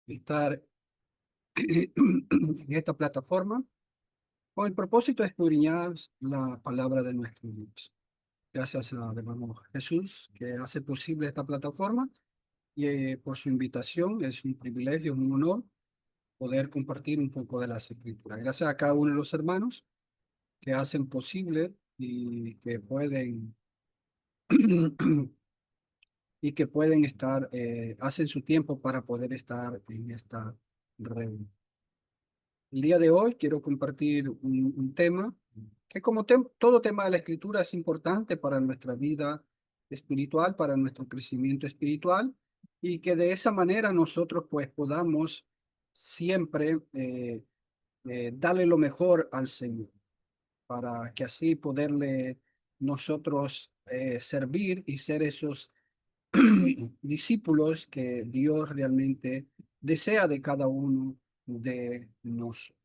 estar en esta plataforma con el propósito de escudriñar la palabra de nuestro Dios. Gracias al hermano Jesús que hace posible esta plataforma y por su invitación. Es un privilegio, un honor poder compartir un poco de las escrituras. Gracias a cada uno de los hermanos que hacen posible y que pueden y que pueden estar, hacen su tiempo para poder estar en esta reunión. El día de hoy quiero compartir un tema que como todo tema de la escritura es importante para nuestra vida espiritual, para nuestro crecimiento espiritual, y que de esa manera nosotros pues podamos siempre darle lo mejor al Señor, para que así poderle nosotros servir y ser esos discípulos que Dios realmente desea de cada uno de nosotros.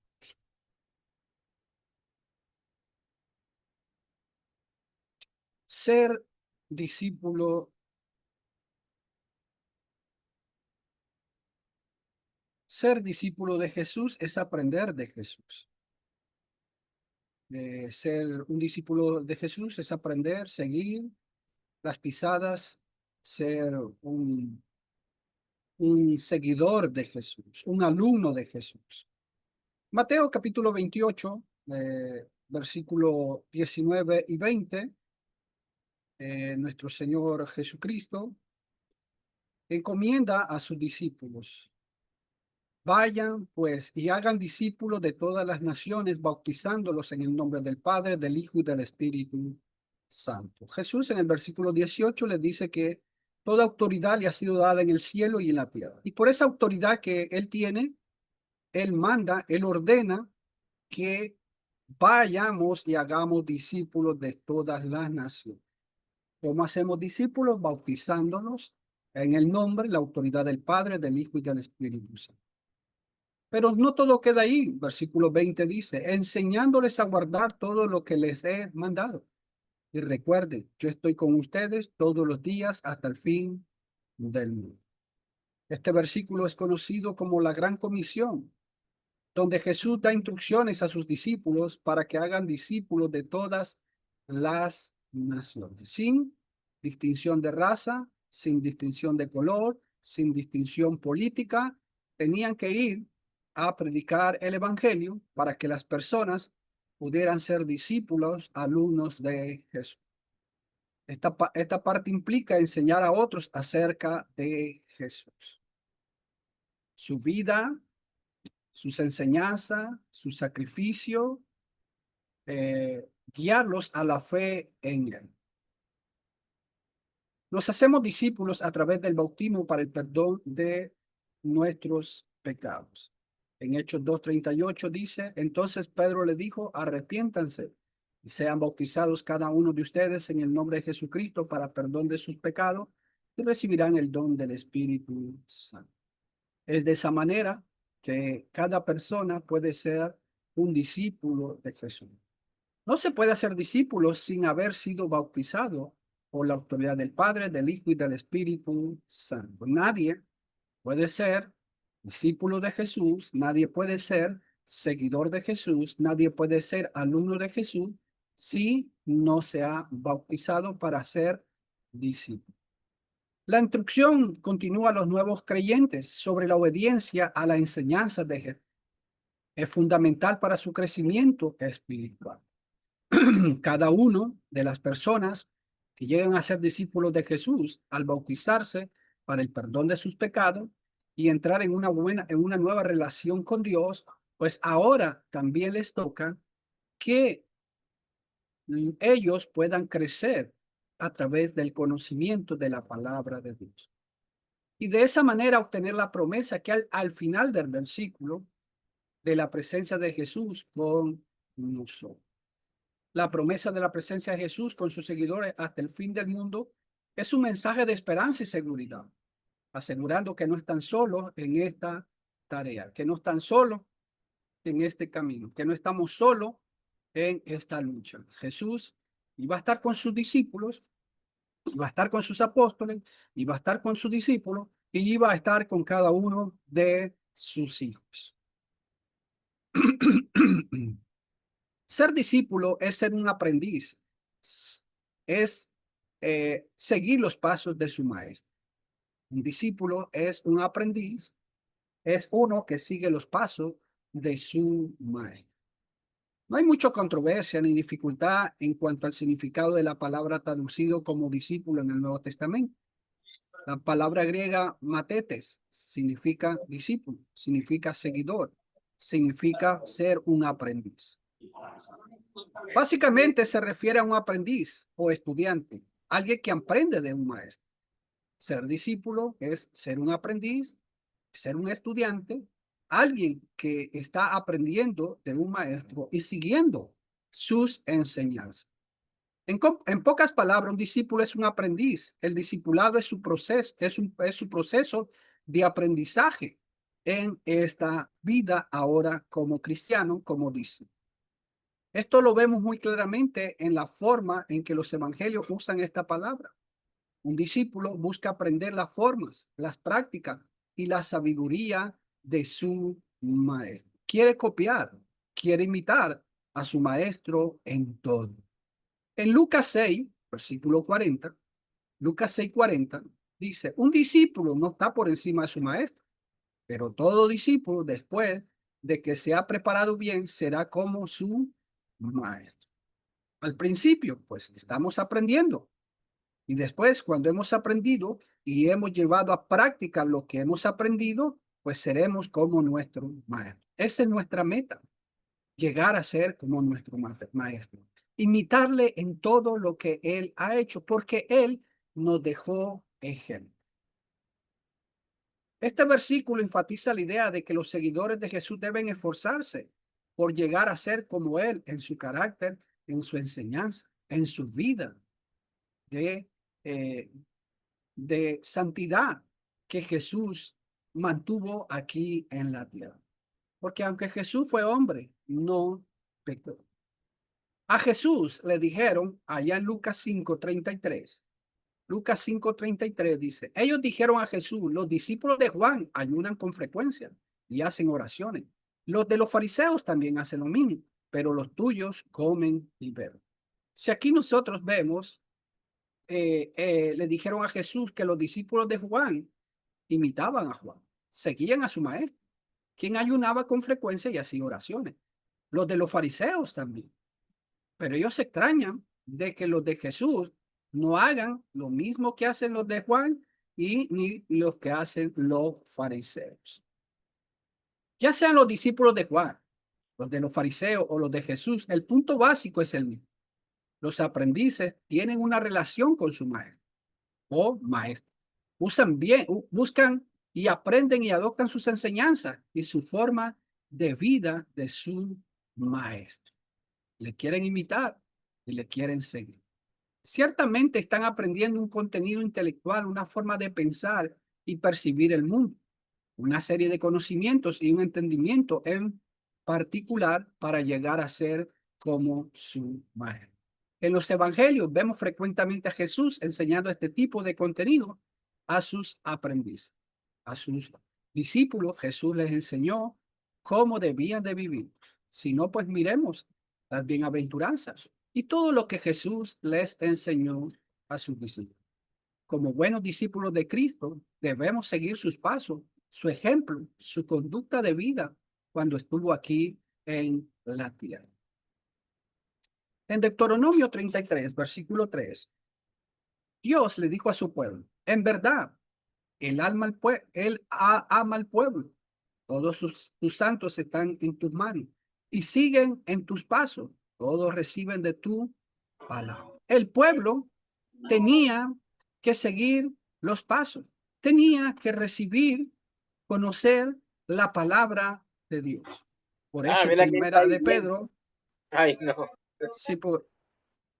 Ser discípulo, ser discípulo de Jesús es aprender de Jesús. Ser un discípulo de Jesús es aprender, seguir las pisadas, ser un seguidor de Jesús, un alumno de Jesús. Mateo capítulo 28, versículo 19 y 20, nuestro Señor Jesucristo encomienda a sus discípulos: vayan, pues, y hagan discípulos de todas las naciones, bautizándolos en el nombre del Padre, del Hijo y del Espíritu Santo. Jesús en el versículo 18 les dice que toda autoridad le ha sido dada en el cielo y en la tierra. Y por esa autoridad que Él tiene, Él manda, Él ordena que vayamos y hagamos discípulos de todas las naciones. ¿Cómo hacemos discípulos? Bautizándolos en el nombre, la autoridad del Padre, del Hijo y del Espíritu Santo. Pero no todo queda ahí. Versículo 20 dice: enseñándoles a guardar todo lo que les he mandado. Y recuerden, yo estoy con ustedes todos los días hasta el fin del mundo. Este versículo es conocido como la Gran Comisión, donde Jesús da instrucciones a sus discípulos para que hagan discípulos de todas las naciones, sin distinción de raza, sin distinción de color, sin distinción política. Tenían que ir a predicar el evangelio para que las personas pudieran ser discípulos, alumnos de Jesús. Esta parte implica enseñar a otros acerca de Jesús, su vida, sus enseñanzas, su sacrificio, guiarlos a la fe en Él. Nos hacemos discípulos a través del bautismo para el perdón de nuestros pecados. En Hechos 2:38 dice: entonces Pedro le dijo, arrepiéntanse y sean bautizados cada uno de ustedes en el nombre de Jesucristo para perdón de sus pecados, y recibirán el don del Espíritu Santo. Es de esa manera que cada persona puede ser un discípulo de Jesús. No se puede hacer discípulo sin haber sido bautizado por la autoridad del Padre, del Hijo y del Espíritu Santo. Nadie puede ser discípulo de Jesús, nadie puede ser seguidor de Jesús, nadie puede ser alumno de Jesús si no se ha bautizado para ser discípulo. La instrucción continúa a los nuevos creyentes sobre la obediencia a la enseñanza de Jesús. Es fundamental para su crecimiento espiritual. Cada uno de las personas que llegan a ser discípulos de Jesús al bautizarse para el perdón de sus pecados y entrar en una nueva relación con Dios, pues ahora también les toca que ellos puedan crecer a través del conocimiento de la palabra de Dios. Y de esa manera obtener la promesa que al final del versículo, de la presencia de Jesús con nosotros. La promesa de la presencia de Jesús con sus seguidores hasta el fin del mundo es un mensaje de esperanza y seguridad, asegurando que no están solos en esta tarea, que no están solos en este camino, que no estamos solos en esta lucha. Jesús iba a estar con sus discípulos, iba a estar con sus apóstoles, iba a estar con sus discípulos y iba a estar con cada uno de sus hijos. Ser discípulo es ser un aprendiz, es seguir los pasos de su maestro. Un discípulo es un aprendiz, es uno que sigue los pasos de su maestro. No hay mucha controversia ni dificultad en cuanto al significado de la palabra traducido como discípulo en el Nuevo Testamento. La palabra griega matetes significa discípulo, significa seguidor, significa ser un aprendiz. Básicamente se refiere a un aprendiz o estudiante, alguien que aprende de un maestro. Ser discípulo es ser un aprendiz, ser un estudiante, alguien que está aprendiendo de un maestro y siguiendo sus enseñanzas. En pocas palabras, un discípulo es un aprendiz. El discipulado es su proceso, es su proceso de aprendizaje en esta vida ahora como cristiano, como dice. Esto lo vemos muy claramente en la forma en que los evangelios usan esta palabra. Un discípulo busca aprender las formas, las prácticas y la sabiduría de su maestro. Quiere copiar, quiere imitar a su maestro en todo. En Lucas 6, versículo 40, Lucas 6:40 dice, un discípulo no está por encima de su maestro, pero todo discípulo después de que se ha preparado bien será como su maestro. Al principio, pues estamos aprendiendo. Y después, cuando hemos aprendido y hemos llevado a práctica lo que hemos aprendido, pues seremos como nuestro maestro. Esa es nuestra meta, llegar a ser como nuestro maestro. Imitarle en todo lo que él ha hecho, porque él nos dejó ejemplo. Este versículo enfatiza la idea de que los seguidores de Jesús deben esforzarse por llegar a ser como él en su carácter, en su enseñanza, en su vida de eh, de santidad que Jesús mantuvo aquí en la tierra. Porque aunque Jesús fue hombre, no pecó. A Jesús le dijeron allá en Lucas 5:33. Lucas 5:33 dice, ellos dijeron a Jesús, los discípulos de Juan ayunan con frecuencia y hacen oraciones. Los de los fariseos también hacen lo mismo, pero los tuyos comen y beben. Si aquí nosotros vemos, le dijeron a Jesús que los discípulos de Juan imitaban a Juan, seguían a su maestro, quien ayunaba con frecuencia y hacía oraciones. Los de los fariseos también. Pero ellos se extrañan de que los de Jesús no hagan lo mismo que hacen los de Juan y ni los que hacen los fariseos. Ya sean los discípulos de Juan, los de los fariseos o los de Jesús, el punto básico es el mismo. Los aprendices tienen una relación con su maestro o maestro. Usan bien, buscan y aprenden y adoptan sus enseñanzas y su forma de vida de su maestro. Le quieren imitar y le quieren seguir. Ciertamente están aprendiendo un contenido intelectual, una forma de pensar y percibir el mundo, una serie de conocimientos y un entendimiento en particular para llegar a ser como su maestro. En los evangelios vemos frecuentemente a Jesús enseñando este tipo de contenido a sus aprendices, a sus discípulos. Jesús les enseñó cómo debían de vivir. Si no, pues miremos las bienaventuranzas y todo lo que Jesús les enseñó a sus discípulos. Como buenos discípulos de Cristo, debemos seguir sus pasos, su ejemplo, su conducta de vida cuando estuvo aquí en la tierra. En Deuteronomio 33, versículo 3, Dios le dijo a su pueblo, en verdad, él ama al pueblo. Todos tus santos están en tus manos y siguen en tus pasos. Todos reciben de tu palabra. El pueblo tenía que seguir los pasos, tenía que recibir, conocer la palabra de Dios. Por Ah, eso en mira que está primera ahí de bien. Pedro, Ay, no. si,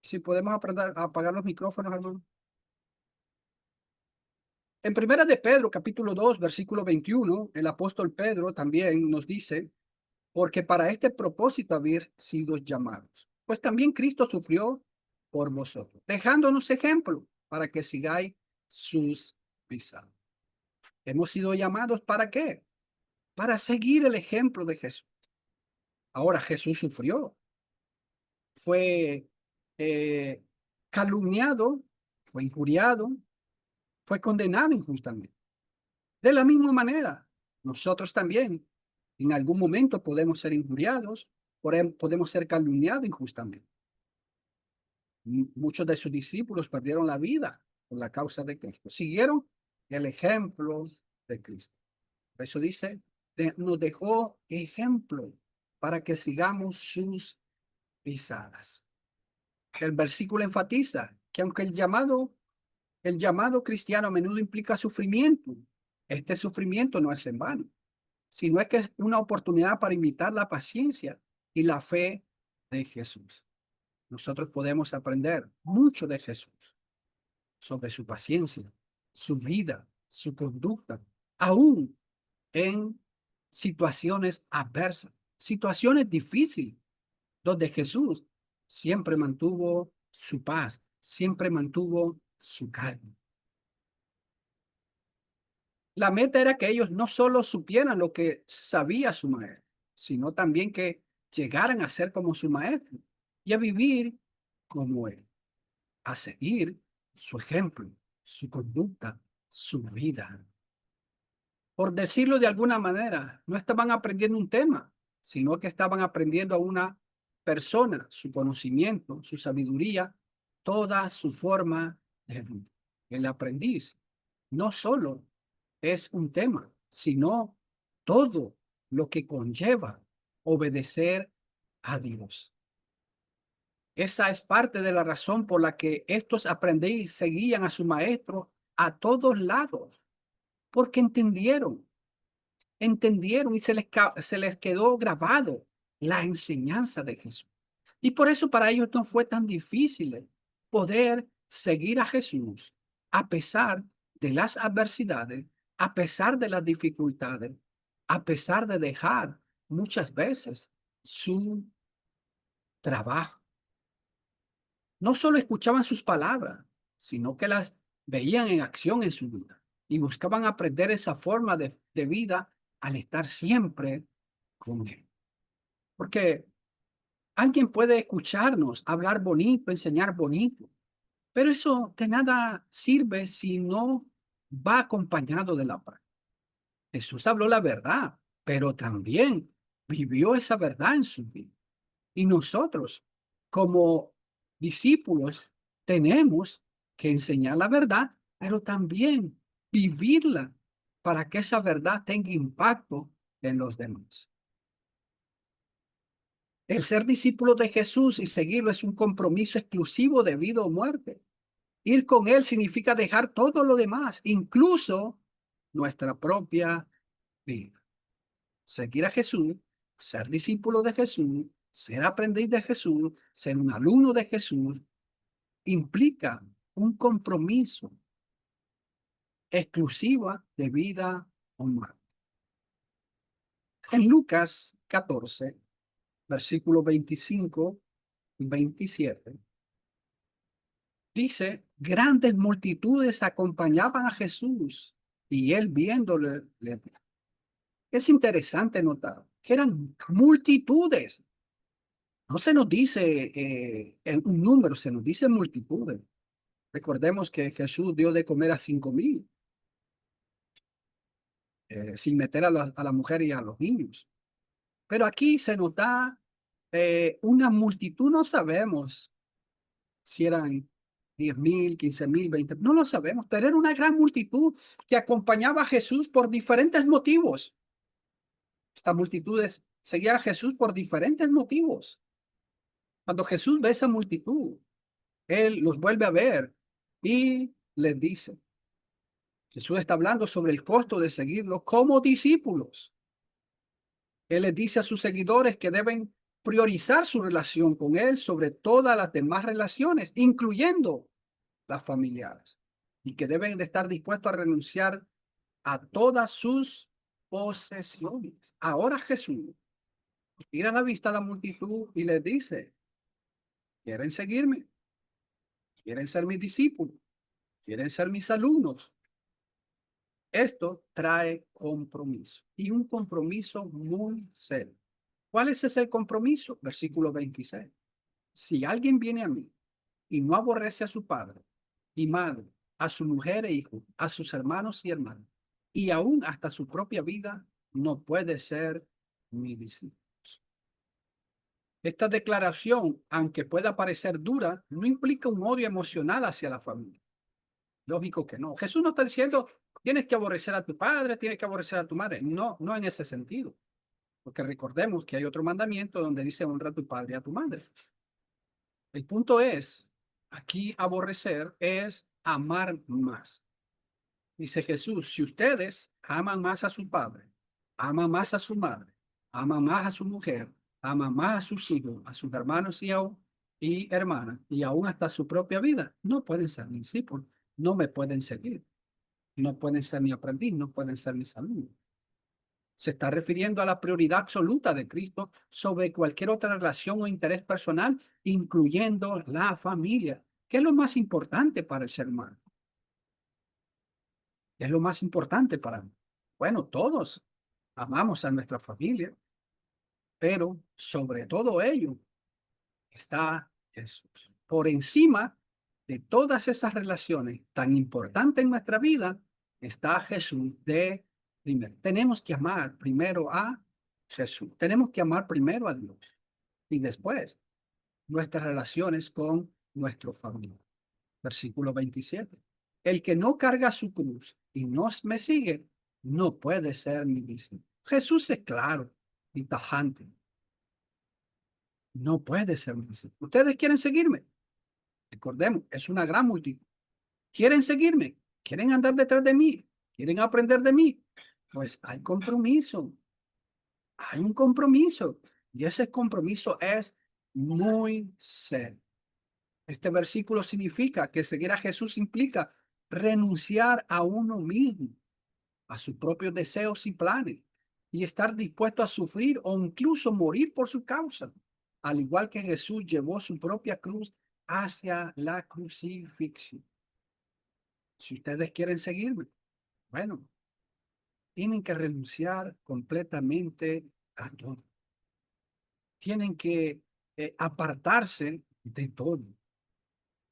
si podemos aprender a apagar los micrófonos, hermano. En primera de Pedro, capítulo 2, versículo 21, el apóstol Pedro también nos dice, porque para este propósito habéis sido llamados, pues también Cristo sufrió por vosotros, dejándonos ejemplo para que sigáis sus pisadas. Hemos sido llamados ¿para qué? Para seguir el ejemplo de Jesús. Ahora Jesús sufrió, fue eh, calumniado, fue injuriado, fue condenado injustamente. De la misma manera, nosotros también en algún momento podemos ser injuriados, podemos ser calumniados injustamente. Muchos de sus discípulos perdieron la vida por la causa de Cristo. Siguieron el ejemplo de Cristo. Por eso dice, nos dejó ejemplo para que sigamos sus pisadas. El versículo enfatiza que aunque el llamado cristiano a menudo implica sufrimiento, este sufrimiento no es en vano, sino es que es una oportunidad para imitar la paciencia y la fe de Jesús. Nosotros podemos aprender mucho de Jesús sobre su paciencia, su vida, su conducta, aún en situaciones adversas, situaciones difíciles, donde Jesús siempre mantuvo su paz, siempre mantuvo su calma. La meta era que ellos no solo supieran lo que sabía su maestro, sino también que llegaran a ser como su maestro y a vivir como él, a seguir su ejemplo, su conducta, su vida. Por decirlo de alguna manera, no estaban aprendiendo un tema, sino que estaban aprendiendo a una persona, su conocimiento, su sabiduría, toda su forma de vida. El aprendiz no solo es un tema, sino todo lo que conlleva obedecer a Dios. Esa es parte de la razón por la que estos aprendices seguían a su maestro a todos lados, porque entendieron y se les quedó grabado la enseñanza de Jesús. Y por eso para ellos no fue tan difícil poder seguir a Jesús a pesar de las adversidades, a pesar de las dificultades, a pesar de dejar muchas veces su trabajo. No solo escuchaban sus palabras, sino que las veían en acción en su vida y buscaban aprender esa forma de vida al estar siempre con él. Porque alguien puede escucharnos, hablar bonito, enseñar bonito, pero eso de nada sirve si no va acompañado de la práctica. Jesús habló la verdad, pero también vivió esa verdad en su vida. Y nosotros, como discípulos, tenemos que enseñar la verdad, pero también vivirla para que esa verdad tenga impacto en los demás. El ser discípulo de Jesús y seguirlo es un compromiso exclusivo de vida o muerte. Ir con Él significa dejar todo lo demás, incluso nuestra propia vida. Seguir a Jesús, ser discípulo de Jesús, ser aprendiz de Jesús, ser un alumno de Jesús, implica un compromiso exclusivo de vida o muerte. En Lucas 14, versículo 25 y 27, dice, grandes multitudes acompañaban a Jesús y él viéndole, le dijo. Es interesante notar que eran multitudes. No se nos dice en un número, se nos dice multitudes. Recordemos que Jesús dio de comer a 5,000, sin meter a la mujer y a los niños. Pero aquí se nos da una multitud, no sabemos si eran 10,000, 15,000, 20, no lo sabemos, pero era una gran multitud que acompañaba a Jesús por diferentes motivos. Estas multitudes seguían a Jesús por diferentes motivos. Cuando Jesús ve esa multitud, él los vuelve a ver y les dice, Jesús está hablando sobre el costo de seguirlo como discípulos. Él les dice a sus seguidores que deben priorizar su relación con él sobre todas las demás relaciones, incluyendo las familiares, y que deben de estar dispuestos a renunciar a todas sus posesiones. Ahora Jesús tira a la vista a la multitud y les dice, ¿quieren seguirme? ¿Quieren ser mis discípulos? ¿Quieren ser mis alumnos? Esto trae compromiso y un compromiso muy serio. ¿Cuál es ese compromiso? Versículo 26. Si alguien viene a mí y no aborrece a su padre y madre, a su mujer e hijo, a sus hermanos y hermanas, y aún hasta su propia vida, no puede ser mi discípulo. Esta declaración, aunque pueda parecer dura, no implica un odio emocional hacia la familia. Lógico que no. Jesús no está diciendo, tienes que aborrecer a tu padre, tienes que aborrecer a tu madre. No, no en ese sentido. Porque recordemos que hay otro mandamiento donde dice honra a tu padre y a tu madre. El punto es, aquí aborrecer es amar más. Dice Jesús, si ustedes aman más a su padre, aman más a su madre, aman más a su mujer, aman más a sus hijos, a sus hermanos y hermanas, y aún hasta su propia vida, no pueden ser mis discípulos, no me pueden seguir, no pueden ser mi aprendiz, no pueden ser mis alumnos. Se está refiriendo a la prioridad absoluta de Cristo sobre cualquier otra relación o interés personal, incluyendo la familia, que es lo más importante para el ser humano. Es lo más importante para mí. Bueno, todos amamos a nuestra familia, pero sobre todo ello está Jesús. Por encima de todas esas relaciones tan importantes en nuestra vida, está Jesús de primero. Tenemos que amar primero a Jesús. Tenemos que amar primero a Dios y después nuestras relaciones con nuestra familia. Versículo 27. El que no carga su cruz y no me sigue, no puede ser mi discípulo. Jesús es claro y tajante. No puede ser mi discípulo. ¿Ustedes quieren seguirme? Recordemos, es una gran multitud. ¿Quieren seguirme? ¿Quieren andar detrás de mí? ¿Quieren aprender de mí? Pues hay compromiso. Hay un compromiso. Y ese compromiso es muy serio. Este versículo significa que seguir a Jesús implica renunciar a uno mismo, a sus propios deseos y planes, y estar dispuesto a sufrir o incluso morir por su causa, al igual que Jesús llevó su propia cruz hacia la crucifixión. Si ustedes quieren seguirme, bueno, tienen que renunciar completamente a todo. Tienen que apartarse de todo.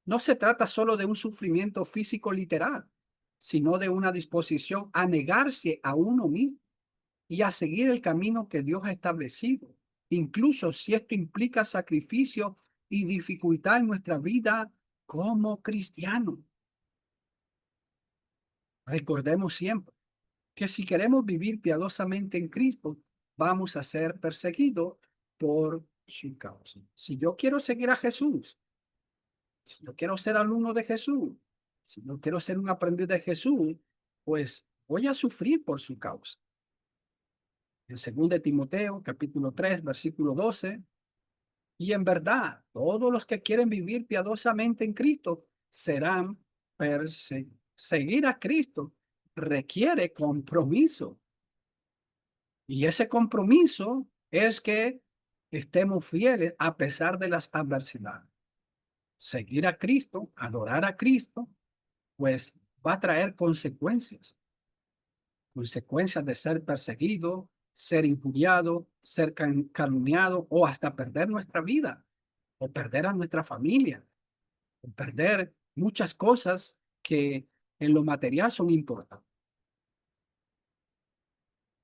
No se trata solo de un sufrimiento físico literal, sino de una disposición a negarse a uno mismo y a seguir el camino que Dios ha establecido, incluso si esto implica sacrificio y dificultad en nuestra vida como cristianos. Recordemos siempre que si queremos vivir piadosamente en Cristo, vamos a ser perseguidos por su causa. Si yo quiero seguir a Jesús, si yo quiero ser alumno de Jesús, si yo quiero ser un aprendiz de Jesús, pues voy a sufrir por su causa. En 2 de Timoteo, capítulo 3, versículo 12, y en verdad, todos los que quieren vivir piadosamente en Cristo serán perseguidos. Seguir a Cristo requiere compromiso. Y ese compromiso es que estemos fieles a pesar de las adversidades. Seguir a Cristo, adorar a Cristo, pues va a traer consecuencias. Consecuencias de ser perseguido, ser injuriado, ser calumniado o hasta perder nuestra vida o perder a nuestra familia o perder muchas cosas que en lo material son importantes.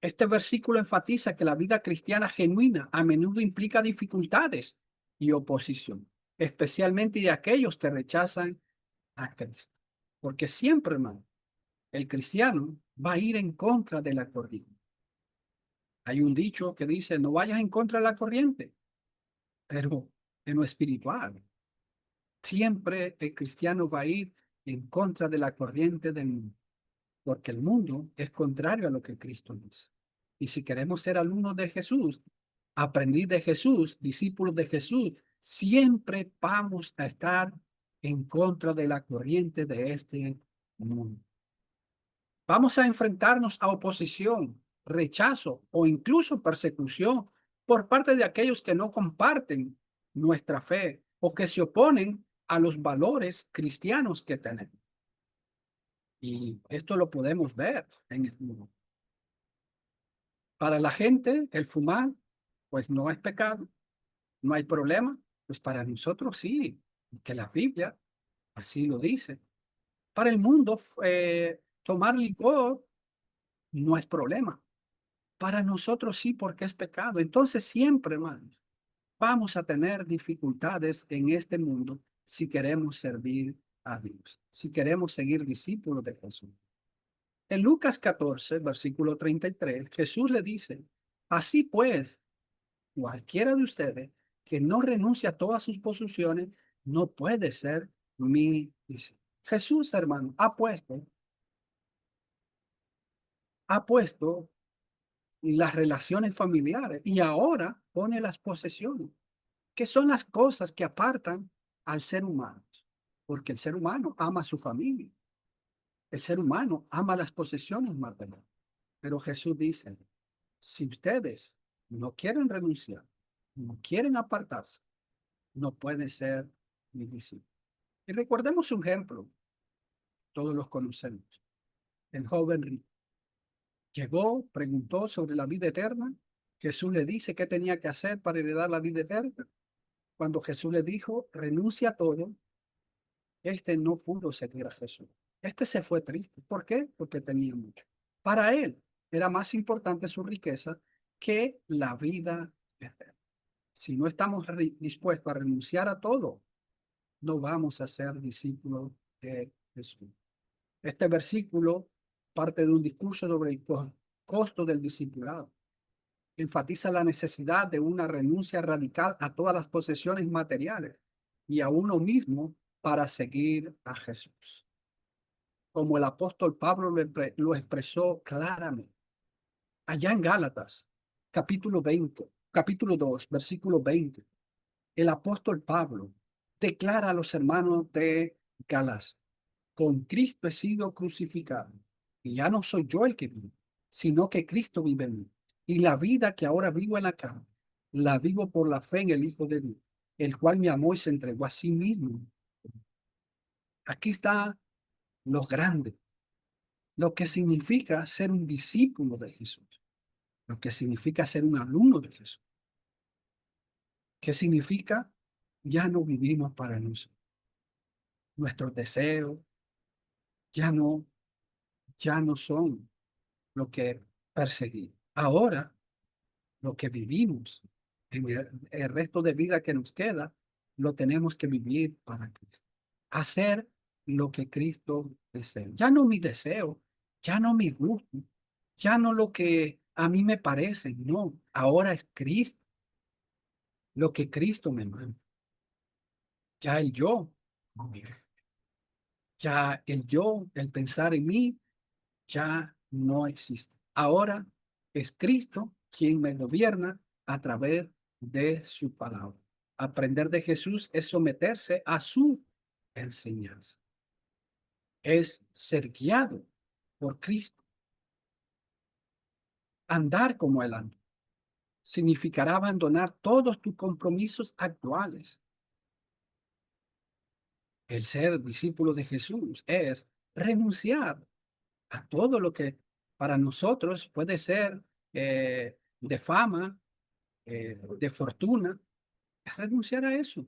Este versículo enfatiza que la vida cristiana genuina a menudo implica dificultades y oposición, especialmente de aquellos que rechazan a Cristo. Porque siempre, hermano, el cristiano va a ir en contra de la corriente. Hay un dicho que dice, no vayas en contra de la corriente, pero en lo espiritual, siempre el cristiano va a ir en contra de la corriente del mundo, porque el mundo es contrario a lo que Cristo dice. Y si queremos ser alumnos de Jesús, aprendiz de Jesús, discípulos de Jesús, siempre vamos a estar en contra de la corriente de este mundo. Vamos a enfrentarnos a oposición, rechazo o incluso persecución por parte de aquellos que no comparten nuestra fe o que se oponen a los valores cristianos que tenemos. Y esto lo podemos ver en el mundo. Para la gente, el fumar, pues no es pecado, no hay problema. Pues para nosotros sí, que la Biblia así lo dice. Para el mundo, tomar licor no es problema. Para nosotros sí, porque es pecado. Entonces siempre, hermanos, vamos a tener dificultades en este mundo si queremos servir a Dios, si queremos seguir discípulos de Jesús. En Lucas 14, versículo 33, Jesús le dice, así pues, cualquiera de ustedes que no renuncie a todas sus posesiones no puede ser mi discípulo. Jesús, hermano, ha puesto las relaciones familiares y ahora pone las posesiones, que son las cosas que apartan al ser humano, porque el ser humano ama a su familia, el ser humano ama las posesiones materiales, pero Jesús dice, si ustedes no quieren renunciar, no quieren apartarse, no pueden ser mis discípulos. Y recordemos un ejemplo, todos los conocemos, el joven rico. Llegó, preguntó sobre la vida eterna. Jesús le dice qué tenía que hacer para heredar la vida eterna. Cuando Jesús le dijo, renuncia a todo, este no pudo seguir a Jesús. Este se fue triste. ¿Por qué? Porque tenía mucho. Para él era más importante su riqueza que la vida eterna. Si no estamos dispuestos a renunciar a todo, no vamos a ser discípulos de Jesús. Este versículo parte de un discurso sobre el costo del discipulado. Enfatiza la necesidad de una renuncia radical a todas las posesiones materiales y a uno mismo para seguir a Jesús. Como el apóstol Pablo lo expresó claramente. Allá en Gálatas, capítulo 2, versículo 20, el apóstol Pablo declara a los hermanos de Galacia, con Cristo he sido crucificado, y ya no soy yo el que vive, sino que Cristo vive en mí. Y la vida que ahora vivo en la carne, la vivo por la fe en el Hijo de Dios, el cual me amó y se entregó a sí mismo. Aquí está lo grande, lo que significa ser un discípulo de Jesús, lo que significa ser un alumno de Jesús, que significa ya no vivimos para nosotros, nuestros deseos ya ya no son lo que perseguí. Ahora, lo que vivimos en el resto de vida que nos queda, lo tenemos que vivir para Cristo. Hacer lo que Cristo desea. Ya no mi deseo, ya no mi gusto, ya no lo que a mí me parece, no. Ahora es Cristo, lo que Cristo me manda. Ya el yo, ya el yo, el pensar en mí, ya no existe. Ahora es Cristo quien me gobierna a través de su palabra. Aprender de Jesús es someterse a su enseñanza. Es ser guiado por Cristo. Andar como Él anda significará abandonar todos tus compromisos actuales. El ser discípulo de Jesús es renunciar a todo lo que para nosotros puede ser de fama, de fortuna, es renunciar a eso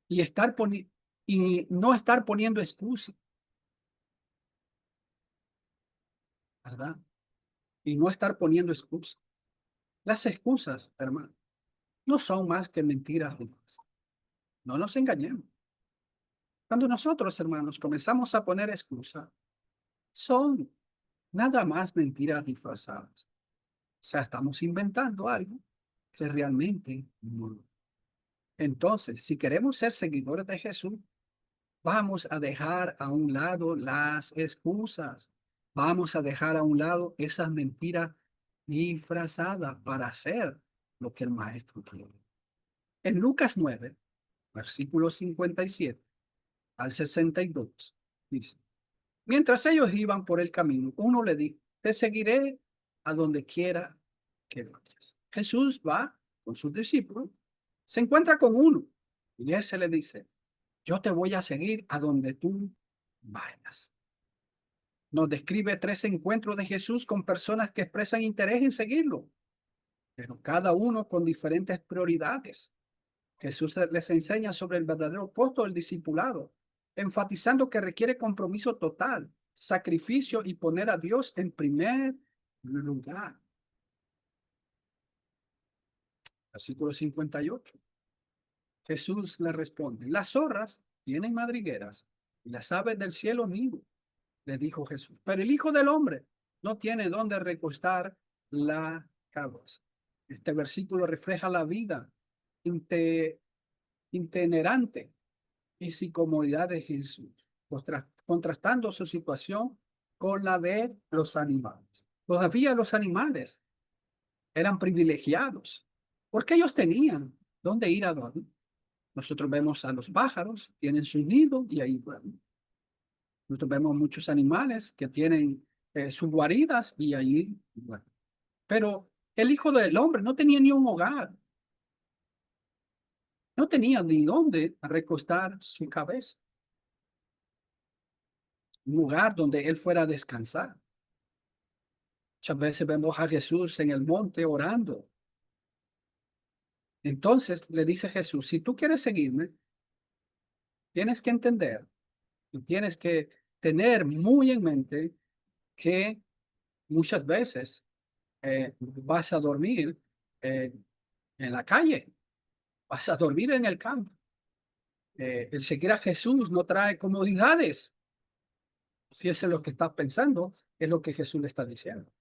y y no estar poniendo excusas, ¿verdad? Y no estar poniendo excusas. Las excusas, hermano, no son más que mentiras rufas. No nos engañemos. Cuando nosotros, hermanos, comenzamos a poner excusas, son nada más mentiras disfrazadas. O sea, estamos inventando algo que realmente no. Entonces, si queremos ser seguidores de Jesús, vamos a dejar a un lado las excusas. Vamos a dejar a un lado esas mentiras disfrazadas para hacer lo que el maestro quiere. En Lucas 9, versículos 57 al 62, dice, mientras ellos iban por el camino, uno le dijo, te seguiré a donde quiera que vayas. Jesús va con sus discípulos, se encuentra con uno y ese le dice, yo te voy a seguir a donde tú vayas. Nos describe 3 encuentros de Jesús con personas que expresan interés en seguirlo, pero cada uno con diferentes prioridades. Jesús les enseña sobre el verdadero costo del discipulado, enfatizando que requiere compromiso total, sacrificio y poner a Dios en primer lugar. Versículo 58. Jesús le responde, las zorras tienen madrigueras y las aves del cielo nido, le dijo Jesús, pero el Hijo del Hombre no tiene dónde recostar la cabeza. Este versículo refleja la vida itinerante y sin comodidad de Jesús, contrastando su situación con la de los animales. Todavía los animales eran privilegiados porque ellos tenían dónde ir a dormir. Nosotros vemos a los pájaros, tienen su nido y ahí duermen. Nosotros vemos muchos animales que tienen sus guaridas y ahí duermen. Pero el Hijo del Hombre no tenía ni un hogar, no tenía ni dónde recostar su cabeza, un lugar donde él fuera a descansar. Muchas veces vemos a Jesús en el monte orando. Entonces le dice Jesús, si tú quieres seguirme, tienes que entender y tienes que tener muy en mente que muchas veces vas a dormir eh, en la calle, vas a dormir en el campo. El seguir a Jesús no trae comodidades. Si eso es lo que estás pensando, es lo que Jesús le está diciendo.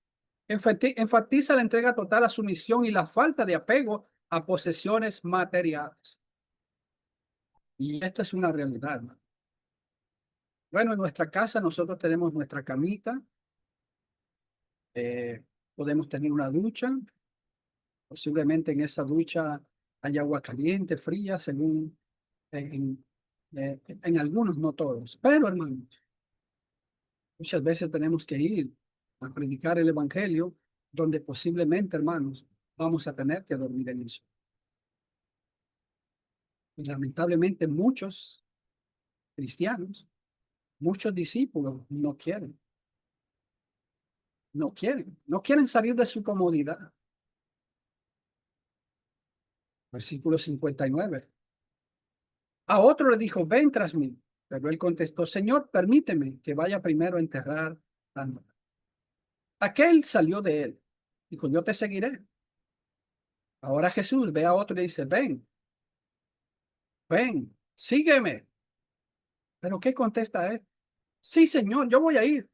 Enfatiza la entrega total a su misión y la falta de apego a posesiones materiales. Y esta es una realidad, ¿no? Bueno, en nuestra casa nosotros tenemos nuestra camita, eh, podemos tener una ducha, posiblemente en esa ducha hay agua caliente, fría, según en algunos, no todos. Pero hermanos, muchas veces tenemos que ir a predicar el evangelio donde posiblemente, hermanos, vamos a tener que dormir en eso. Y lamentablemente muchos cristianos, muchos discípulos no quieren salir de su comodidad. Versículo 59. A otro le dijo, ven tras mí. Pero él contestó, Señor, permíteme que vaya primero a enterrar a mi padre. Aquel salió de él. Dijo, yo te seguiré. Ahora Jesús ve a otro y le dice, ven, ven, sígueme. ¿Pero qué contesta él? Sí, Señor, yo voy a ir.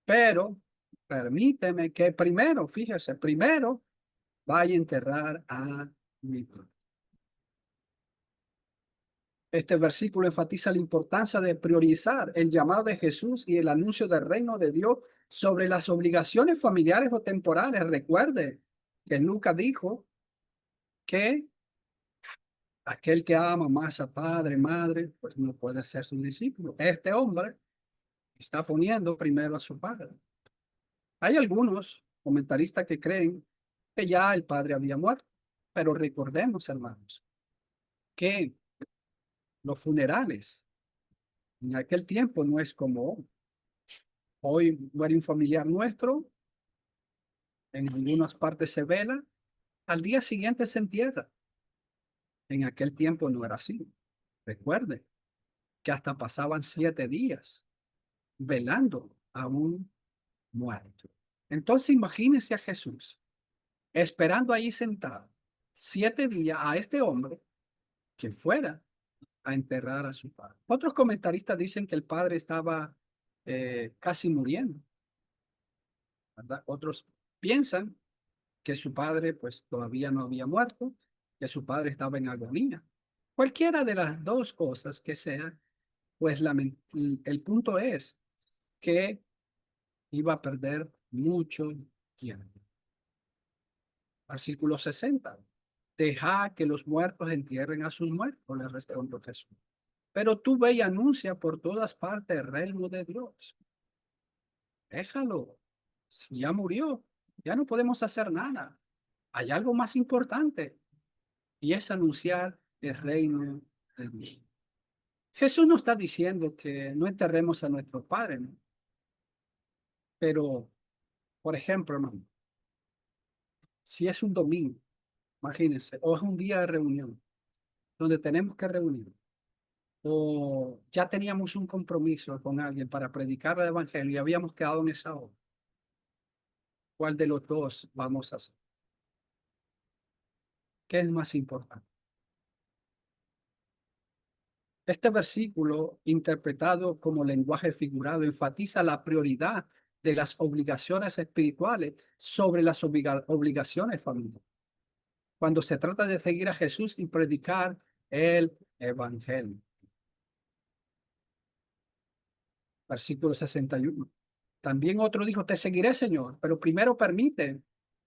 Pero permíteme que primero, fíjese, primero vaya a enterrar a mi padre. Este versículo enfatiza la importancia de priorizar el llamado de Jesús y el anuncio del reino de Dios sobre las obligaciones familiares o temporales. Recuerde que Lucas dijo que aquel que ama más a padre, madre, pues no puede ser su discípulo. Este hombre está poniendo primero a su padre. Hay algunos comentaristas que creen que ya el padre había muerto, pero recordemos, hermanos, que los funerales en aquel tiempo no es como hoy. Hoy muere un familiar nuestro, en algunas partes se vela, al día siguiente se entierra. En aquel tiempo no era así. Recuerde que hasta pasaban 7 días velando a un muerto. Entonces imagínese a Jesús esperando ahí sentado 7 días a este hombre que fuera a enterrar a su padre. Otros comentaristas dicen que el padre estaba casi muriendo, ¿verdad? Otros piensan que su padre pues todavía no había muerto, que su padre estaba en agonía. Cualquiera de las dos cosas que sea, pues el punto es que iba a perder mucho tiempo. Versículo 60. Deja que los muertos entierren a sus muertos, le respondió Jesús. Pero tú ve y anuncia por todas partes el reino de Dios. Déjalo. Si ya murió, ya no podemos hacer nada. Hay algo más importante y es anunciar el reino de Dios. Jesús no está diciendo que no enterremos a nuestros padres, ¿no? Pero, por ejemplo, hermano, si es un domingo, imagínense, o es un día de reunión donde tenemos que reunir, o ya teníamos un compromiso con alguien para predicar el evangelio y habíamos quedado en esa hora, ¿cuál de los dos vamos a hacer? ¿Qué es más importante? Este versículo, interpretado como lenguaje figurado, enfatiza la prioridad de las obligaciones espirituales sobre las obligaciones familiares. Cuando se trata de seguir a Jesús y predicar el evangelio. Versículo 61. También otro dijo, te seguiré, Señor, pero primero permite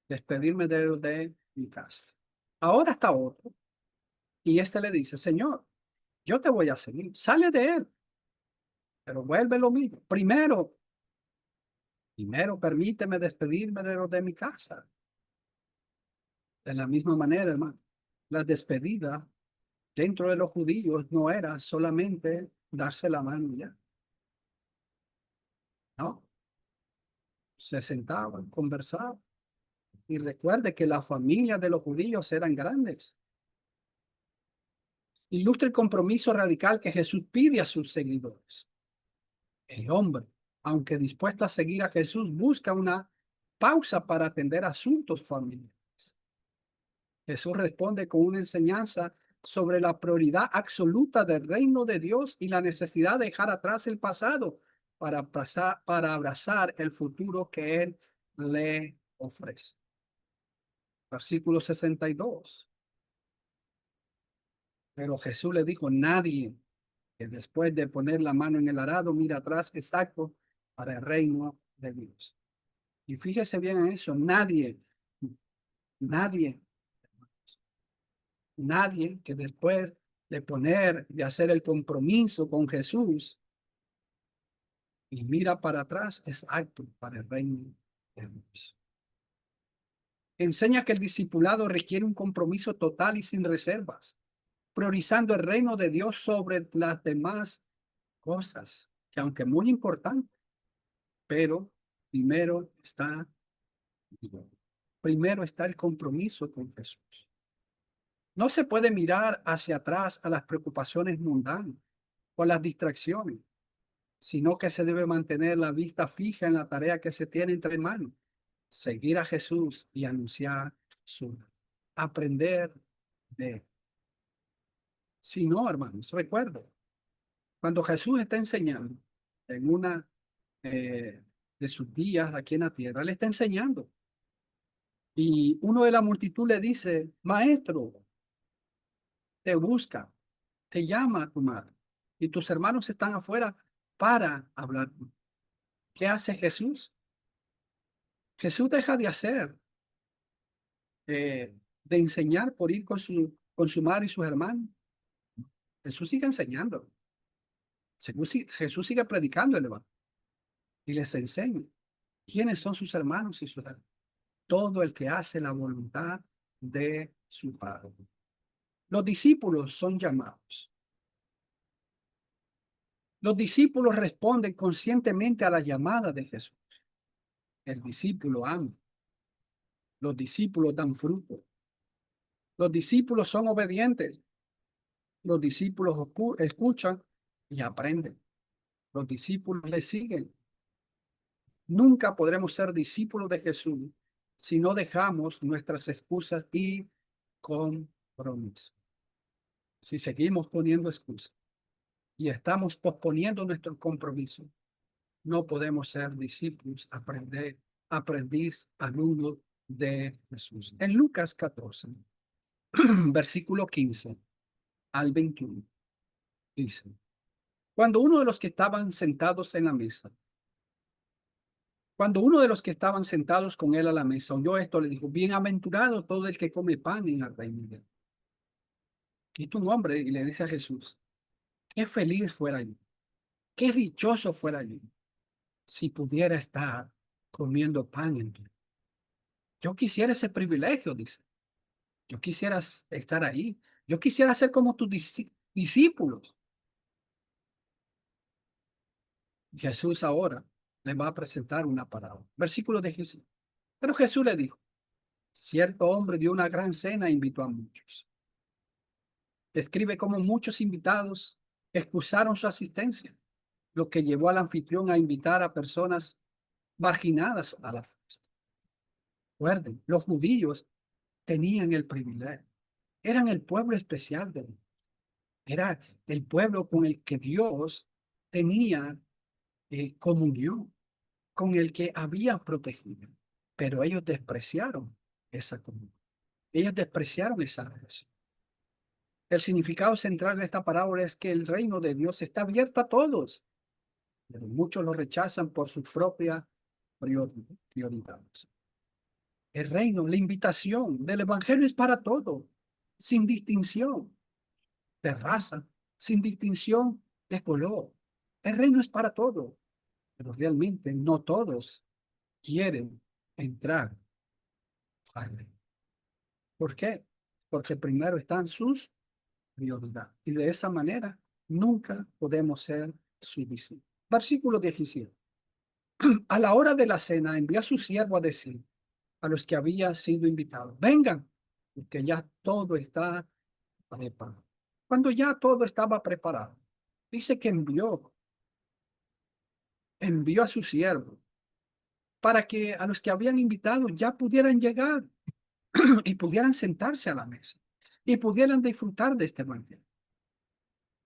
despedirme de mi casa. Ahora está otro. Y este le dice, Señor, yo te voy a seguir. Sale de él, pero vuelve lo mismo. Primero permíteme despedirme de los de mi casa. De la misma manera, hermano, la despedida dentro de los judíos no era solamente darse la mano ya. No, se sentaban, conversaban. Y recuerde que las familias de los judíos eran grandes. Ilustra el compromiso radical que Jesús pide a sus seguidores. El hombre, aunque dispuesto a seguir a Jesús, busca una pausa para atender asuntos familiares. Jesús responde con una enseñanza sobre la prioridad absoluta del reino de Dios y la necesidad de dejar atrás el pasado para abrazar el futuro que Él le ofrece. Versículo 62. Pero Jesús le dijo, nadie que después de poner la mano en el arado mira atrás es apto para el reino de Dios. Y fíjese bien en eso, nadie, nadie que después de hacer el compromiso con Jesús y mira para atrás es apto para el reino de Dios. Enseña que el discipulado requiere un compromiso total y sin reservas, priorizando el reino de Dios sobre las demás cosas, que aunque muy importante, pero primero está Dios. Primero está el compromiso con Jesús. No se puede mirar hacia atrás a las preocupaciones mundanas o a las distracciones, sino que se debe mantener la vista fija en la tarea que se tiene entre manos, seguir a Jesús y anunciar su aprender de él. Si no, hermanos, recuerden, cuando Jesús está enseñando en una de sus días aquí en la tierra, él está enseñando. Y uno de la multitud le dice, maestro, te busca, te llama a tu madre. Y tus hermanos están afuera para hablar. ¿Qué hace Jesús? Jesús deja de hacer, de enseñar por ir con su madre y sus hermanos. Jesús sigue enseñando. Jesús sigue predicando el evangelio y les enseña quiénes son sus hermanos y sus hermanos. Todo el que hace la voluntad de su Padre. Los discípulos son llamados. Los discípulos responden conscientemente a la llamada de Jesús. El discípulo ama. Los discípulos dan fruto. Los discípulos son obedientes. Los discípulos escuchan y aprenden. Los discípulos le siguen. Nunca podremos ser discípulos de Jesús si no dejamos nuestras excusas y compromisos. Si seguimos poniendo excusas y estamos posponiendo nuestro compromiso, no podemos ser discípulos, aprendiz, alumno de Jesús. En Lucas 14, versículo 15 al 21, dice, cuando uno de los que estaban sentados en la mesa, cuando uno de los que estaban sentados con él a la mesa oyó esto, le dijo, bienaventurado todo el que come pan en el reino de Dios. Y es un hombre y le dice a Jesús, qué feliz fuera yo, qué dichoso fuera yo, si pudiera estar comiendo pan en tu. Yo quisiera ese privilegio, dice. Yo quisiera estar ahí. Yo quisiera ser como tus discípulos. Jesús ahora le va a presentar una parábola. Versículo de Jesús. Pero Jesús le dijo, cierto hombre dio una gran cena e invitó a muchos. Describe cómo muchos invitados excusaron su asistencia, lo que llevó al anfitrión a invitar a personas marginadas a la fiesta. Recuerden, los judíos tenían el privilegio. Eran el pueblo especial de Dios. Era el pueblo con el que Dios tenía comunión, con el que había protegido. Pero ellos despreciaron esa comunión. Ellos despreciaron esa relación. El significado central de esta parábola es que el reino de Dios está abierto a todos, pero muchos lo rechazan por sus propias prioridades. El reino, la invitación del evangelio es para todos, sin distinción de raza, sin distinción de color. El reino es para todos, pero realmente no todos quieren entrar al reino. ¿Por qué? Porque primero están sus prioridades y de esa manera nunca podemos ser sus discípulos. Versículo 17. A la hora de la cena envió a su siervo a decir a los que habían sido invitados, vengan, porque ya todo está preparado. Cuando ya todo estaba preparado, dice que envió a su siervo para que a los que habían invitado ya pudieran llegar y pudieran sentarse a la mesa y pudieran disfrutar de este banquete.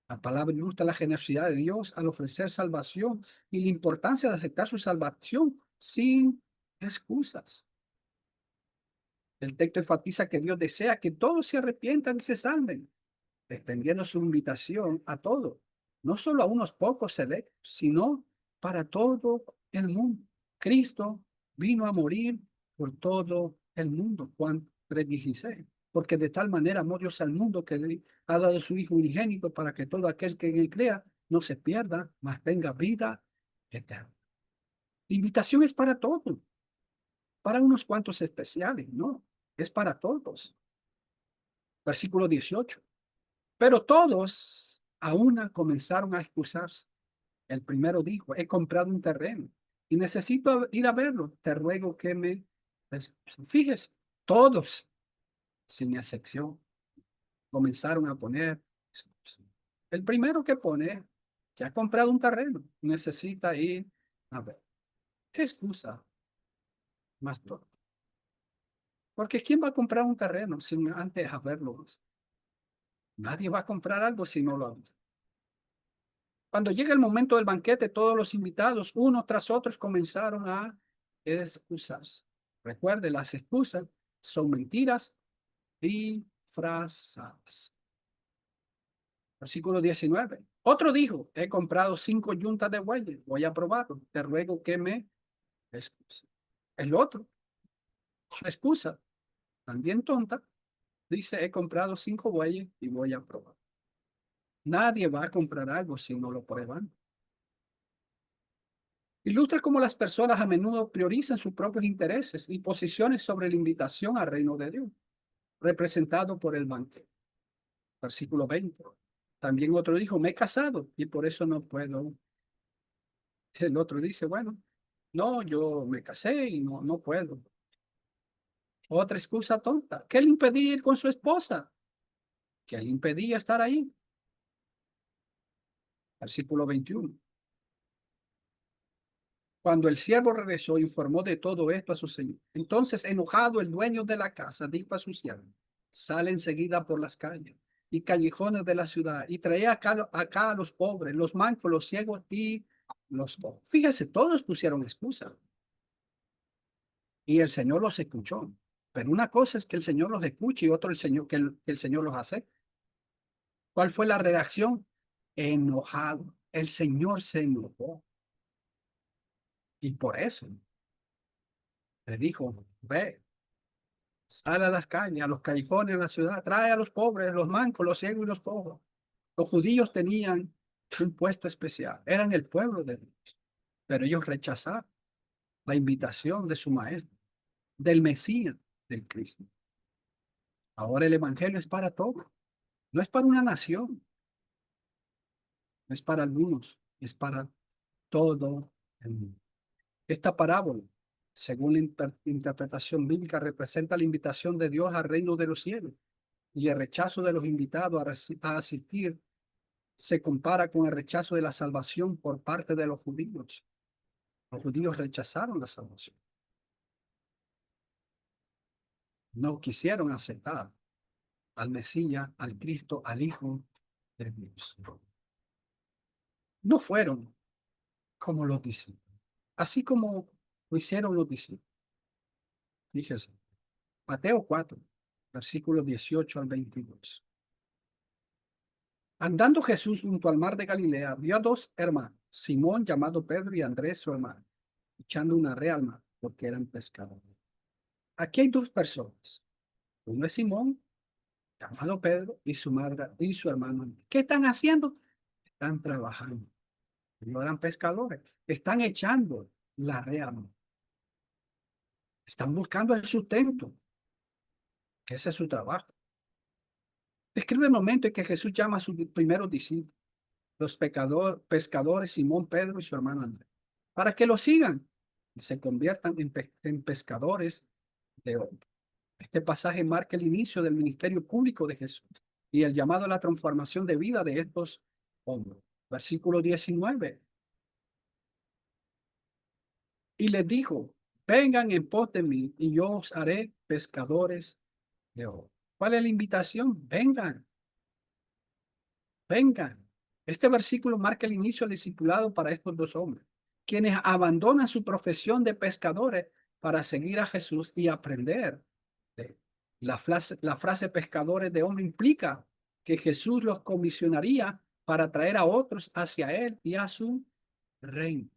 La palabra ilustra la generosidad de Dios al ofrecer salvación y la importancia de aceptar su salvación sin excusas. El texto enfatiza que Dios desea que todos se arrepientan y se salven, extendiendo su invitación a todos, no solo a unos pocos selectos, sino para todo el mundo. Cristo vino a morir por todo el mundo, Juan 3:16, porque de tal manera amó Dios al mundo que ha dado su Hijo unigénito para que todo aquel que en él crea no se pierda, mas tenga vida eterna. La invitación es para todos, para unos cuantos especiales, no, es para todos. Versículo 18. Pero todos a una comenzaron a excusarse. El primero dijo, he comprado un terreno y necesito ir a verlo. Te ruego que me... Fíjese, todos, sin excepción, comenzaron a poner excusas. El primero que pone, que ha comprado un terreno, necesita ir a ver. ¿Qué excusa más todo? Porque ¿quién va a comprar un terreno sin antes haberlo visto? Nadie va a comprar algo si no lo ha visto. Cuando llega el momento del banquete, todos los invitados, unos tras otros, comenzaron a excusarse. Recuerde, las excusas son mentiras disfrazadas. Versículo 19. Otro dijo, he comprado 5 yuntas de bueyes, voy a probarlo, te ruego que me excuse. El otro, su excusa, también tonta, dice, he comprado 5 bueyes y voy a probar. Nadie va a comprar algo si no lo prueban. Ilustra cómo las personas a menudo priorizan sus propios intereses y posiciones sobre la invitación al reino de Dios, representado por el banquete. Versículo 20. También otro dijo, me he casado y por eso no puedo. El otro dice, bueno, no, yo me casé y no puedo. Otra excusa tonta. ¿Qué le impedía ir con su esposa? ¿Qué le impedía estar ahí? Versículo 21. Cuando el siervo regresó, informó de todo esto a su señor. Entonces, enojado, el dueño de la casa dijo a su siervo, sale enseguida por las calles y callejones de la ciudad y trae acá a los pobres, los mancos, los ciegos y los cojos. Fíjese, todos pusieron excusa y el Señor los escuchó. Pero una cosa es que el Señor los escuche y otro que el Señor los hace. ¿Cuál fue la reacción? Enojado. El Señor se enojó y por eso le dijo, ve. Sale a las calles, a los callejones de la ciudad, trae a los pobres, los mancos, los ciegos y los cojos. Los judíos tenían un puesto especial, eran el pueblo de Dios, pero ellos rechazaron la invitación de su maestro, del Mesías, del Cristo. Ahora el evangelio es para todos, no es para una nación, no es para algunos, es para todo el mundo. Esta parábola, según la interpretación bíblica, representa la invitación de Dios al reino de los cielos y el rechazo de los invitados a asistir se compara con el rechazo de la salvación por parte de los judíos. Los judíos rechazaron la salvación, no quisieron aceptar al Mesías, al Cristo, al Hijo de Dios. No fueron como los discípulos, así como lo hicieron los discípulos. Fíjese, Mateo 4, versículos 18 al 22. Andando Jesús junto al mar de Galilea, vio a dos hermanos, Simón llamado Pedro y Andrés su hermano, echando una red al mar, porque eran pescadores. Aquí hay dos personas. Uno es Simón, llamado Pedro, y su madre y su hermano Andrés. ¿Qué están haciendo? Están trabajando. No eran pescadores. Están echando la red al mar. Están buscando el sustento, que ese es su trabajo. Describe el momento en que Jesús llama a sus primeros discípulos, los pescadores Simón, Pedro y su hermano Andrés, para que lo sigan y se conviertan en pescadores de hombres. Este pasaje marca el inicio del ministerio público de Jesús y el llamado a la transformación de vida de estos hombres. Versículo 19. Y les dijo, vengan en pos de mí y yo os haré pescadores de hombres. ¿Cuál es la invitación? Vengan, vengan. Este versículo marca el inicio del discipulado para estos dos hombres, quienes abandonan su profesión de pescadores para seguir a Jesús y aprender. La frase pescadores de hombre implica que Jesús los comisionaría para traer a otros hacia él y a su reino.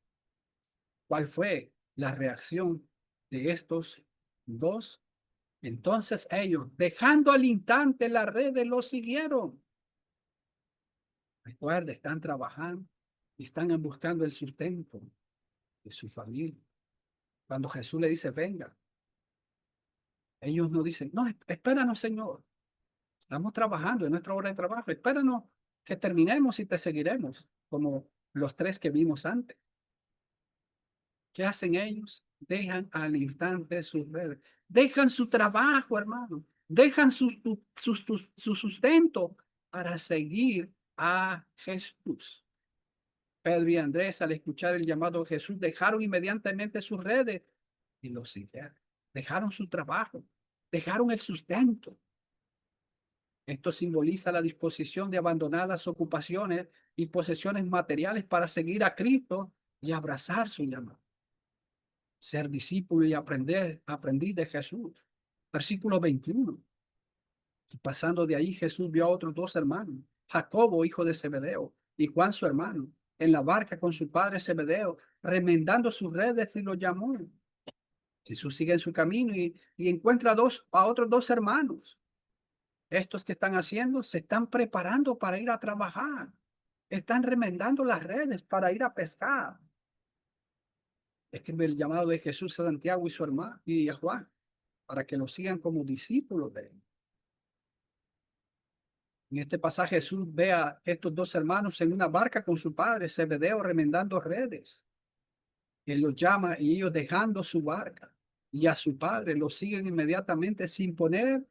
¿Cuál fue la reacción de estos dos? Entonces ellos, dejando al instante las redes, lo siguieron. Recuerda, están trabajando y están buscando el sustento de su familia. Cuando Jesús le dice, venga, ellos no dicen, no, espéranos, Señor. Estamos trabajando en nuestra hora de trabajo. Espéranos que terminemos y te seguiremos, como los tres que vimos antes. ¿Qué hacen ellos? Dejan al instante sus redes. Dejan su trabajo, hermano. Dejan su sustento para seguir a Jesús. Pedro y Andrés, al escuchar el llamado de Jesús, dejaron inmediatamente sus redes y lo siguieron. Dejaron su trabajo, dejaron el sustento. Esto simboliza la disposición de abandonar las ocupaciones y posesiones materiales para seguir a Cristo y abrazar su llamado. Ser discípulo y aprendiz de Jesús. Versículo 21. Y pasando de ahí, Jesús vio a otros dos hermanos, Jacobo, hijo de Zebedeo, y Juan, su hermano, en la barca con su padre Zebedeo, remendando sus redes y los llamó. Jesús sigue en su camino y encuentra a otros dos hermanos. Estos que están haciendo se están preparando para ir a trabajar. Están remendando las redes para ir a pescar. Es que el llamado de Jesús a Santiago y su hermano y a Juan para que lo sigan como discípulos de él. En este pasaje Jesús ve a estos dos hermanos en una barca con su padre Zebedeo remendando redes. Él los llama y ellos dejando su barca y a su padre lo siguen inmediatamente sin poner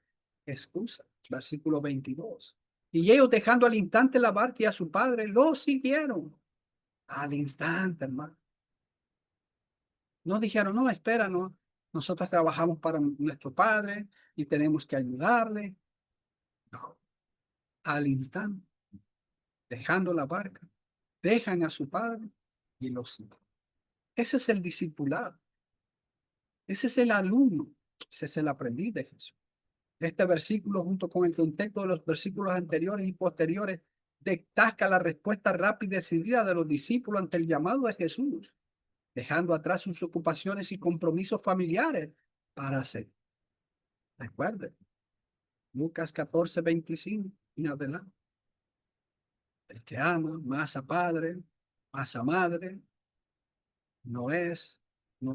excusa. Versículo 22. Y ellos dejando al instante la barca y a su padre lo siguieron. Al instante, hermano. No dijeron, no, espera, no. Nosotros trabajamos para nuestro padre y tenemos que ayudarle. No, al instante, dejando la barca, dejan a su padre y lo siguen. Ese es el discipulado. Ese es el alumno. Ese es el aprendiz de Jesús. Este versículo, junto con el contexto de los versículos anteriores y posteriores, destaca la respuesta rápida y decidida de los discípulos ante el llamado de Jesús, dejando atrás sus ocupaciones y compromisos familiares para hacer. Recuerden, Lucas 14:25 en adelante. El que ama más a padre, más a madre, no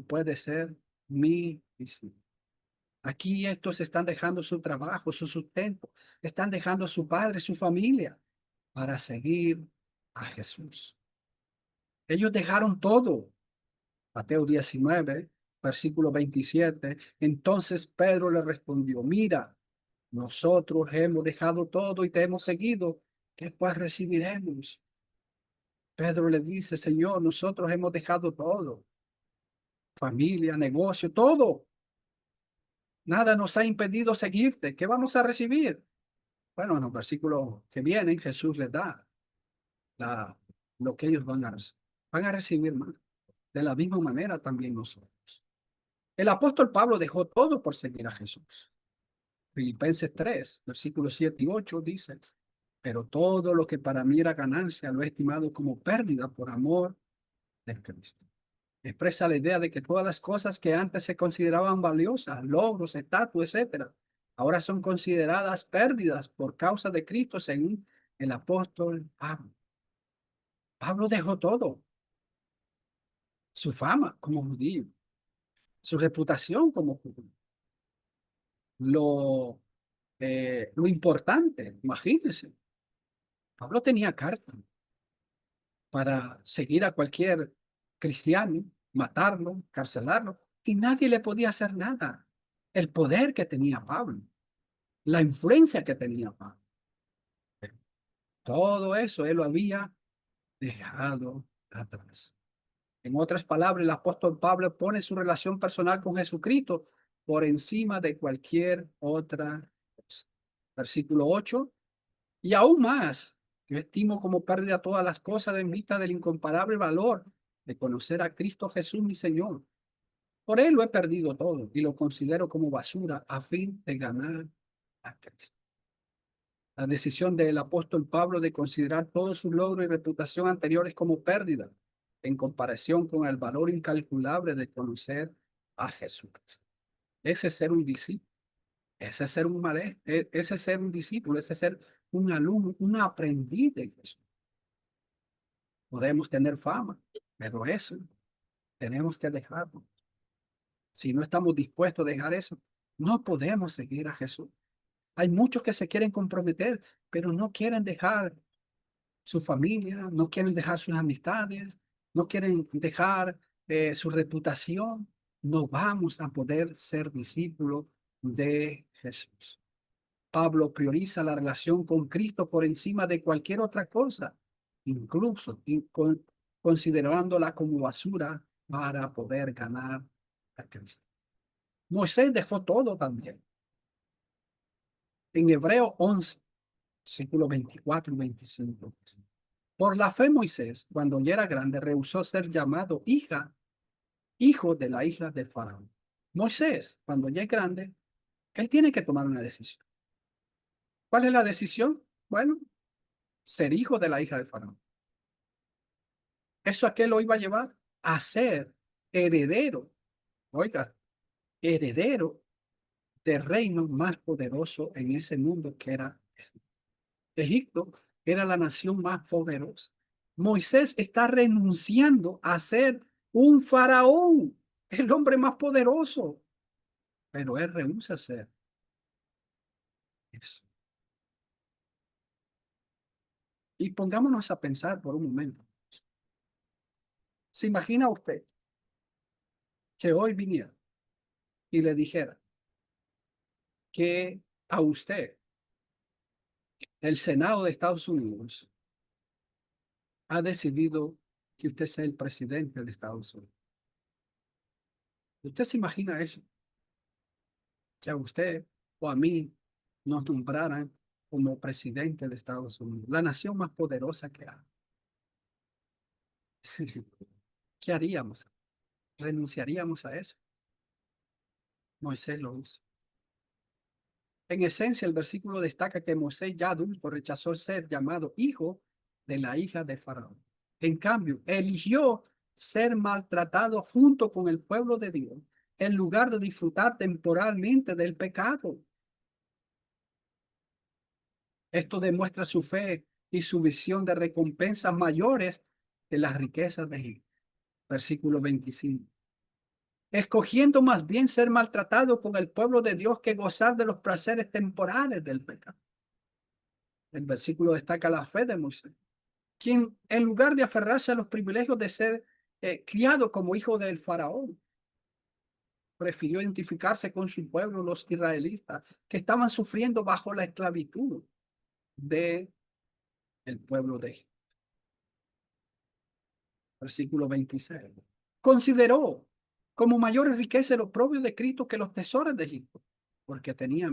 puede ser mi discípulo. Aquí estos están dejando su trabajo, su sustento, están dejando a su padre, su familia, para seguir a Jesús. Ellos dejaron todo. Mateo 19, versículo 27. Entonces Pedro le respondió, mira, nosotros hemos dejado todo y te hemos seguido. ¿Qué pues recibiremos? Pedro le dice, Señor, nosotros hemos dejado todo, familia, negocio, todo. Nada nos ha impedido seguirte. ¿Qué vamos a recibir? Bueno, en los versículos que vienen, Jesús les da la, lo que ellos van a recibir más. De la misma manera también nosotros. El apóstol Pablo dejó todo por seguir a Jesús. Filipenses 3, versículos 7 y 8 dice, pero todo lo que para mí era ganancia lo he estimado como pérdida por amor de Cristo. Expresa la idea de que todas las cosas que antes se consideraban valiosas, logros, estatus, etcétera, ahora son consideradas pérdidas por causa de Cristo, según el apóstol Pablo. Pablo dejó todo, su fama como judío, su reputación como judío, lo importante, imagínense. Pablo tenía carta para seguir a cualquier cristiano, matarlo, carcelarlo, y nadie le podía hacer nada. El poder que tenía Pablo, la influencia que tenía Pablo, todo eso él lo había dejado atrás. En otras palabras, el apóstol Pablo pone su relación personal con Jesucristo por encima de cualquier otra cosa. Versículo 8. Y aún más, yo estimo como pérdida todas las cosas en vista del incomparable valor de conocer a Cristo Jesús, mi Señor. Por él lo he perdido todo y lo considero como basura a fin de ganar a Cristo. La decisión del apóstol Pablo de considerar todos sus logros y reputación anteriores como pérdida en comparación con el valor incalculable de conocer a Jesús. Ese es ser un discípulo. Ese es ser un maestro, ese es ser un discípulo, ese es ser un alumno, un aprendiz de Jesús. Podemos tener fama, pero eso tenemos que dejarlo. Si no estamos dispuestos a dejar eso, no podemos seguir a Jesús. Hay muchos que se quieren comprometer, pero no quieren dejar su familia, no quieren dejar sus amistades, no quieren dejar su reputación. No vamos a poder ser discípulos de Jesús. Pablo prioriza la relación con Cristo por encima de cualquier otra cosa, incluso considerándola como basura para poder ganar a Cristo. Moisés dejó todo también. En Hebreo 11, versículos 24 y 25. Por la fe Moisés, cuando ya era grande, rehusó ser llamado hijo de la hija de Faraón. Moisés, cuando ya es grande, él tiene que tomar una decisión. ¿Cuál es la decisión? Bueno, ser hijo de la hija de Faraón. ¿Eso a qué lo iba a llevar? A ser heredero, oiga, heredero del reino más poderoso en ese mundo que era Egipto. Era la nación más poderosa. Moisés está renunciando a ser un faraón, el hombre más poderoso, pero él rehúsa ser eso. Y pongámonos a pensar por un momento. ¿Se imagina usted que hoy viniera y le dijera que a usted el Senado de Estados Unidos ha decidido que usted sea el presidente de Estados Unidos? ¿Usted se imagina eso? Que a usted o a mí nos nombraran como presidente de Estados Unidos, la nación más poderosa que hay. ¿Qué haríamos? ¿Renunciaríamos a eso? Moisés lo hizo. En esencia, el versículo destaca que Moisés, ya adulto, rechazó ser llamado hijo de la hija de Faraón. En cambio, eligió ser maltratado junto con el pueblo de Dios en lugar de disfrutar temporalmente del pecado. Esto demuestra su fe y su visión de recompensas mayores que las riquezas de Egipto. Versículo 25. Escogiendo más bien ser maltratado con el pueblo de Dios que gozar de los placeres temporales del pecado. El versículo destaca la fe de Moisés. quien en lugar de aferrarse a los privilegios de ser criado como hijo del faraón, prefirió identificarse con su pueblo, los israelitas, que estaban sufriendo bajo la esclavitud de el pueblo de Egipto. Versículo 26. Consideró como mayores riquezas los propios de Cristo que los tesoros de Egipto, porque tenía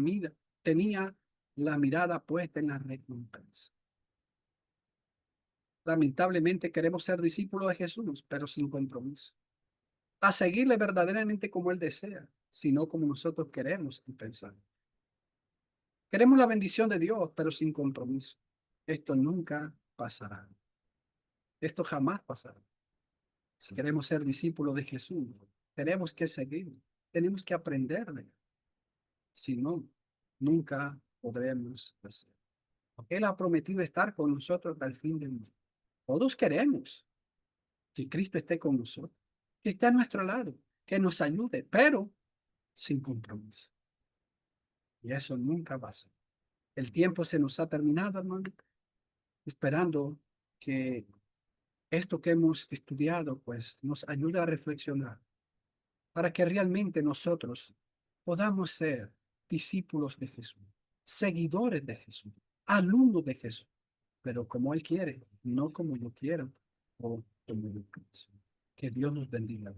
la mirada puesta en la recompensa. Lamentablemente queremos ser discípulos de Jesús, pero sin compromiso. A seguirle verdaderamente como Él desea, sino como nosotros queremos y pensamos. Queremos la bendición de Dios, pero sin compromiso. Esto nunca pasará. Esto jamás pasará. Si queremos ser discípulos de Jesús, tenemos que seguir, tenemos que aprenderle. Si no, nunca podremos hacer. Él ha prometido estar con nosotros hasta el fin del mundo. Todos queremos que Cristo esté con nosotros, que esté a nuestro lado, que nos ayude, pero sin compromiso. Y eso nunca va a ser. El tiempo se nos ha terminado, hermano, esperando que esto que hemos estudiado, pues, nos ayude a reflexionar para que realmente nosotros podamos ser discípulos de Jesús, seguidores de Jesús, alumnos de Jesús, pero como Él quiere, no como yo quiero o como yo pienso. Que Dios nos bendiga.